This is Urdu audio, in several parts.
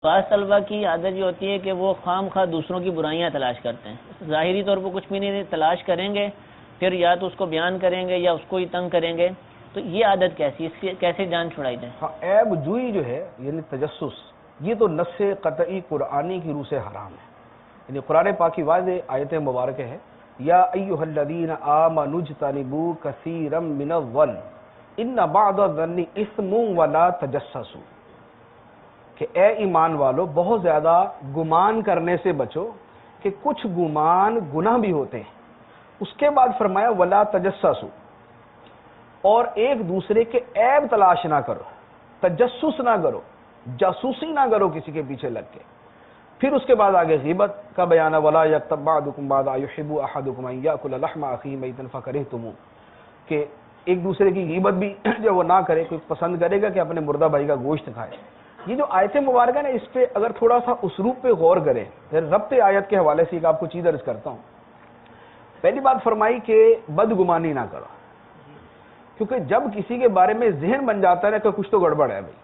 بعض طلبہ کی عادت یہ ہوتی ہے کہ وہ خام خواہ دوسروں کی برائیاں تلاش کرتے ہیں، ظاہری طور پر کچھ بھی نہیں تلاش کریں گے، پھر یا تو اس کو بیان کریں گے یا اس کو ہی تنگ کریں گے. تو یہ عادت کیسی، اس کی کیسے جان چھڑائی جائے؟ ہاں، عیب جوئی جو ہے یعنی تجسس، یہ تو نص قطعی قرآنی کی روح سے حرام ہے. یعنی قرآن پاک کی واضح آیت مبارکہ ہے، یا ایھا الذین آمنوا اجتنبوا کثیرا من الظن ان بعض الظن اثم ولا تجسسوا، کہ اے ایمان والو بہت زیادہ گمان کرنے سے بچو کہ کچھ گمان گناہ بھی ہوتے ہیں. اس کے بعد فرمایا ولا تجسسوا، اور ایک دوسرے کے عیب تلاش نہ کرو، تجسس نہ کرو، جاسوسی نہ کرو کسی کے پیچھے لگ کے. پھر اس کے بعد آگے غیبت کا بیان ہے، ولا یغتب بعضکم بعضا یحب احدکم ان یاکل لحم اخیہ میتا فکرہتموہ، کہ ایک دوسرے کی غیبت بھی جو وہ نہ کرے. کوئی پسند کرے گا کہ اپنے مردہ بھائی کا گوشت کھائے. یہ جو آیت مبارکہ نا، اس پہ اگر تھوڑا سا اسلوب پہ غور کریں، ربط آیت کے حوالے سے ایک آپ کو چیز عرض کرتا ہوں. پہلی بات فرمائی کہ بدگمانی نہ کرو، کیونکہ جب کسی کے بارے میں ذہن بن جاتا ہے نا کہ کچھ تو گڑبڑ ہے بھائی،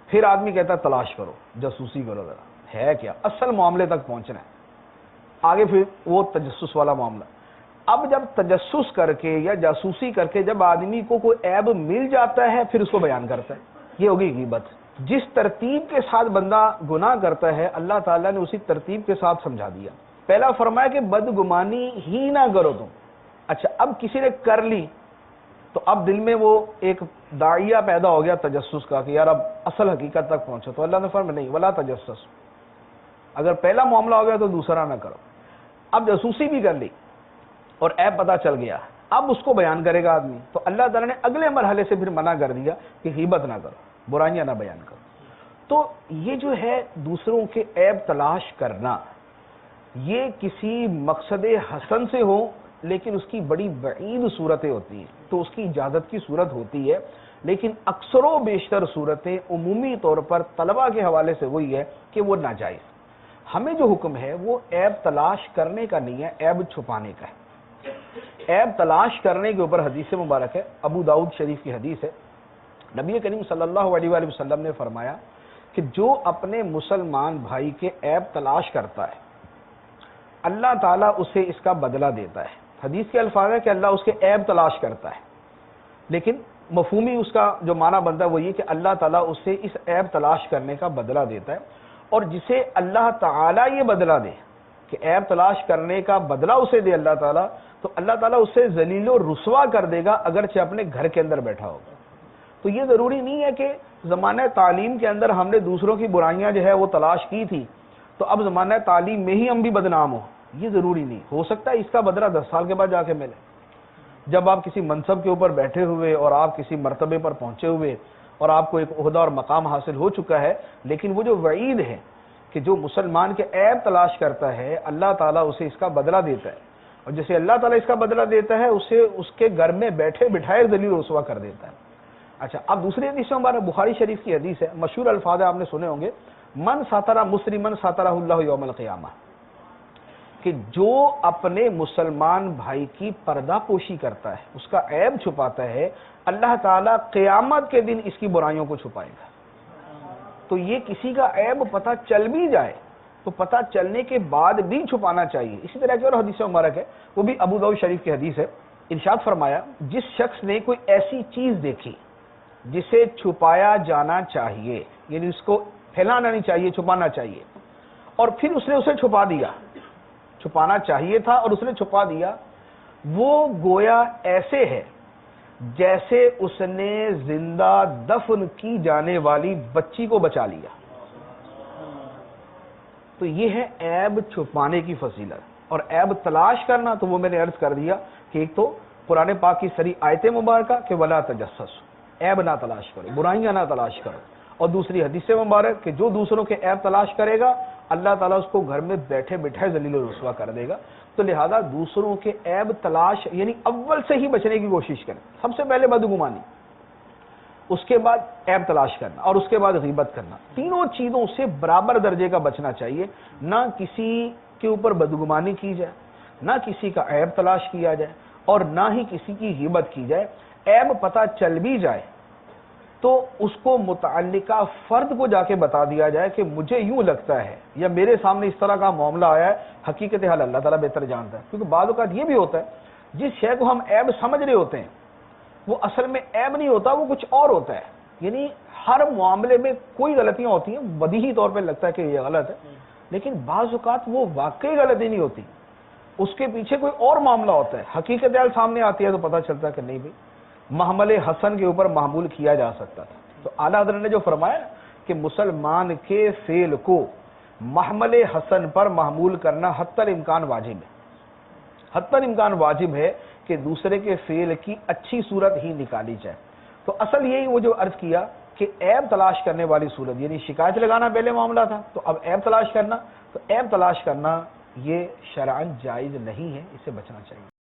پھر آدمی کہتا ہے تلاش کرو، جاسوسی کرو، ذرا ہے کیا، اصل معاملے تک پہنچنا ہے. آگے پھر وہ تجسس والا معاملہ. اب جب تجسس کر کے یا جاسوسی کر کے جب آدمی کو کوئی عیب مل جاتا ہے پھر اس کو بیان کرتا ہے، یہ ہوگی غیبت. جس ترتیب کے ساتھ بندہ گناہ کرتا ہے اللہ تعالیٰ نے اسی ترتیب کے ساتھ سمجھا دیا. پہلا فرمایا کہ بدگمانی ہی نہ کرو تم. اچھا، اب کسی نے کر لی تو اب دل میں وہ ایک داعیہ پیدا ہو گیا تجسس کا کہ یار اب اصل حقیقت تک پہنچو. تو اللہ نے فرمایا نہیں، ولا تجسس. اگر پہلا معاملہ ہو گیا تو دوسرا نہ کرو. اب جاسوسی بھی کر لی اور عیب پتہ چل گیا، اب اس کو بیان کرے گا آدمی، تو اللہ تعالیٰ نے اگلے مرحلے سے پھر منع کر دیا کہ غیبت نہ کرو، برائیاں نہ بیان کرو. تو یہ جو ہے دوسروں کے عیب تلاش کرنا، یہ کسی مقصد حسن سے ہو لیکن اس کی بڑی بعید صورتیں ہوتی ہیں، تو اس کی اجازت کی صورت ہوتی ہے. لیکن اکثر و بیشتر صورتیں عمومی طور پر طلباء کے حوالے سے وہی ہے کہ وہ ناجائز. ہمیں جو حکم ہے وہ عیب تلاش کرنے کا نہیں ہے، عیب چھپانے کا ہے. عیب تلاش کرنے کے اوپر حدیث مبارک ہے، ابو داؤد شریف کی حدیث ہے. نبی کریم صلی اللہ علیہ وآلہ وسلم نے فرمایا کہ جو اپنے مسلمان بھائی کے عیب تلاش کرتا ہے اللہ تعالیٰ اسے اس کا بدلہ دیتا ہے. حدیث کے الفاظ ہے کہ اللہ اس کے عیب تلاش کرتا ہے، لیکن مفہومی اس کا جو معنی بنتا ہے وہ یہ کہ اللہ تعالیٰ اسے اس عیب تلاش کرنے کا بدلہ دیتا ہے. اور جسے اللہ تعالیٰ یہ بدلہ دے کہ عیب تلاش کرنے کا بدلہ اسے دے اللہ تعالیٰ، تو اللہ تعالیٰ اسے ذلیل و رسوا کر دے گا اگرچہ اپنے گھر کے اندر بیٹھا ہوگا. تو یہ ضروری نہیں ہے کہ زمانہ تعلیم کے اندر ہم نے دوسروں کی برائیاں جو ہے وہ تلاش کی تھی تو اب زمانہ تعلیم میں ہی ہم بھی بدنام ہوں. یہ ضروری نہیں. ہو سکتا ہے اس کا بدلہ 10 سال کے بعد جا کے ملے، جب آپ کسی منصب کے اوپر بیٹھے ہوئے اور آپ کسی مرتبے پر پہنچے ہوئے اور آپ کو ایک عہدہ اور مقام حاصل ہو چکا ہے. لیکن وہ جو وعید ہے کہ جو مسلمان کے عیب تلاش کرتا ہے اللہ تعالیٰ اسے اس کا بدلہ دیتا ہے، اور جیسے اللہ تعالیٰ اس کا بدلہ دیتا ہے اسے اس کے گھر میں بیٹھے بٹھائے ذلیل و رسوا کر دیتا ہے. اچھا، اب دوسری حدیث میں ہمارا بخاری شریف کی حدیث ہے، مشہور الفاظ آپ نے سنے ہوں گے، من ساترہ مسلمن ساترہ اللہ یوم القیامہ، کہ جو اپنے مسلمان بھائی کی پردہ پوشی کرتا ہے، اس کا عیب چھپاتا ہے، اللہ تعالیٰ قیامت کے دن اس کی برائیوں کو چھپائے گا. تو یہ کسی کا عیب پتہ چل بھی جائے تو پتہ چلنے کے بعد بھی چھپانا چاہیے. اسی طرح کی اور حدیث مبارک ہے، وہ بھی ابو داؤد شریف کی حدیث ہے. ارشاد فرمایا جس شخص نے کوئی ایسی چیز دیکھی جسے چھپایا جانا چاہیے، یعنی اس کو پھیلانا نہیں چاہیے، چھپانا چاہیے، اور پھر اس نے اسے چھپا دیا، چھپانا چاہیے تھا اور اس نے چھپا دیا، وہ گویا ایسے ہے جیسے اس نے زندہ دفن کی جانے والی بچی کو بچا لیا. تو یہ ہے عیب چھپانے کی فضیلت. اور عیب تلاش کرنا تو وہ میں نے عرض کر دیا کہ ایک تو قرآن پاک کی سری آیت مبارکہ کہ ولا تجسس، عیب نہ تلاش کرو، برائیاں نہ تلاش کرو. اور دوسری حدیث مبارک کہ جو دوسروں کے عیب تلاش کرے گا اللہ تعالیٰ اس کو گھر میں بیٹھے بٹھائے ذلیل و رسوا کر دے گا. تو لہذا دوسروں کے عیب تلاش یعنی اول سے ہی بچنے کی کوشش کریں. سب سے پہلے بدگمانی، اس کے بعد عیب تلاش کرنا اور اس کے بعد غیبت کرنا. تینوں چیزوں سے برابر درجے کا بچنا چاہیے. نہ کسی کے اوپر بدگمانی کی جائے، نہ کسی کا عیب تلاش کیا جائے، اور نہ ہی کسی کی غیبت کی جائے. عیب پتہ چل بھی جائے تو اس کو متعلقہ فرد کو جا کے بتا دیا جائے کہ مجھے یوں لگتا ہے یا میرے سامنے اس طرح کا معاملہ آیا ہے، حقیقت حال اللہ تعالیٰ بہتر جانتا ہے. کیونکہ بعض اوقات یہ بھی ہوتا ہے جس شے کو ہم عیب سمجھ رہے ہوتے ہیں وہ اصل میں عیب نہیں ہوتا، وہ کچھ اور ہوتا ہے. یعنی ہر معاملے میں کوئی غلطیاں ہوتی ہیں، بدیہی طور پہ لگتا ہے کہ یہ غلط ہے، لیکن بعض اوقات وہ واقعی غلطی نہیں ہوتی، اس کے پیچھے کوئی اور معاملہ ہوتا ہے. حقیقت حال سامنے آتی ہے تو پتہ چلتا ہے کہ نہیں بھائی محمل حسن کے اوپر محمول کیا جا سکتا تھا. تو اعلیٰ حضرت نے جو فرمایا کہ مسلمان کے فعل کو محمل حسن پر محمول کرنا حتی الامکان واجب ہے. حتی الامکان واجب ہے کہ دوسرے کے فعل کی اچھی صورت ہی نکالی جائے. تو اصل یہی وہ جو عرض کیا کہ عیب تلاش کرنے والی صورت، یعنی شکایت لگانا پہلے معاملہ تھا، تو اب عیب تلاش کرنا، تو عیب تلاش کرنا یہ شرعاً جائز نہیں ہے، اس سے بچنا چاہیے.